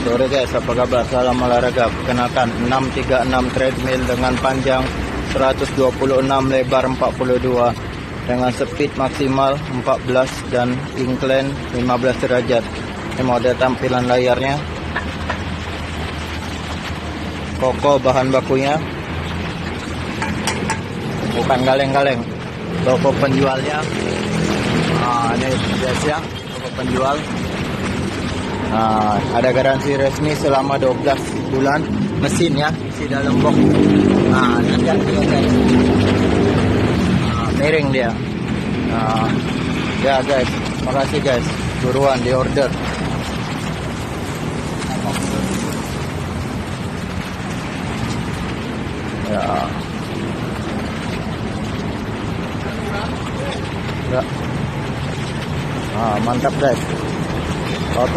Sore guys, apa kabar? Salam olahraga. Perkenalkan 636 treadmill dengan panjang 126, lebar 42, dengan speed maksimal 14 dan incline 15 derajat. Ini model tampilan layarnya. Koko bahan bakunya, bukan kaleng-kaleng. Toko penjualnya, ini guys ya, toko penjual. Ada garansi resmi selama 12 bulan. Mesin ya, isi dalam box. Lihat dia guys, miring dia. Ya guys, makasih guys, buruan di order. Ya. Ya. Mantap guys.